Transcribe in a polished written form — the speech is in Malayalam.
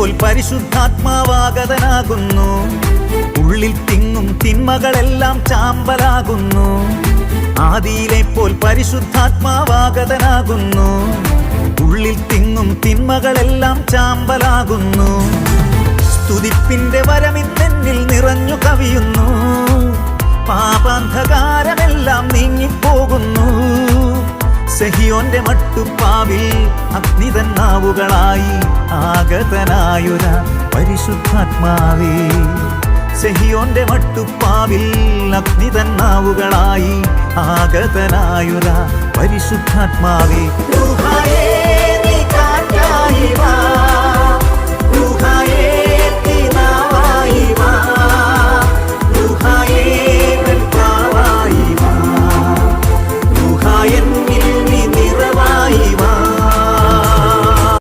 പോൽ പരിശുദ്ധാത്മാവാഗതനാകുന്നു. ഉള്ളിൽ തിങ്ങും തിന്മകളെല്ലാം ചാമ്പലാകുന്നു. ആദിയിലെ പോൽ പരിശുദ്ധാത്മാവാഗതനാകുന്നു. ഉള്ളിൽ തിങ്ങും തിന്മകളെല്ലാം ചാമ്പലാകുന്നു. സ്തുതിപ്പിന്റെ വരമിന്നെന്നിൽ നിറഞ്ഞു കവിയുന്നു. പാപാന്ധകാരമെല്ലാം നീങ്ങിപ്പോകുന്നു. സെഹിയോന്റെ മട്ടുപ്പാവിൽ അഗ്നിതന്നാവുകളായി ആഗതനായൊര പരിശുദ്ധാത്മാവേ. സെഹിയോന്റെ മട്ടുപ്പാവിൽ അഗ്നിതന്നാവുകളായി ആഗതനായൊര പരിശുദ്ധാത്മാവേ.